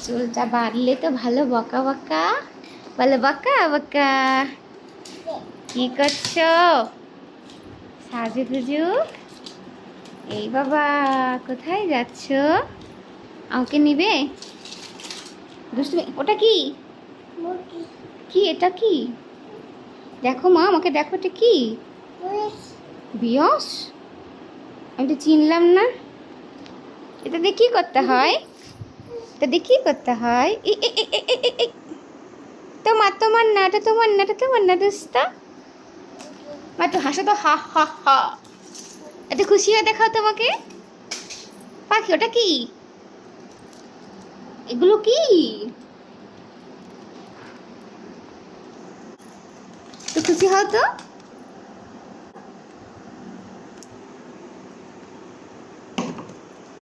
চুলটা বাঁধলে তো ভালো বকা বকা, বলো বকা বকা। কি করছো? সাজুগুজু? এই বাবা, কোথায় যাচ্ছ? আমাকে নিবে? দুষ্টুমি, ওটা কি? কি এটা কি? দেখো মা, আমাকে দেখো, এটা কি? বিয়স? আমি তো চিনলাম না। এটা দিয়ে কি করতে হয়? এটা দিয়ে কি করতে হয়? তোমার তোমার না, এটা তোমার না, এটা তোমার না দোস্তা। মা তো হাসো তো, হা হা হা। এত খুশি হয়ে দেখাও তোমাকে। পাখি, ওটা কি? এগুলো কি? তো খুশি হও তো।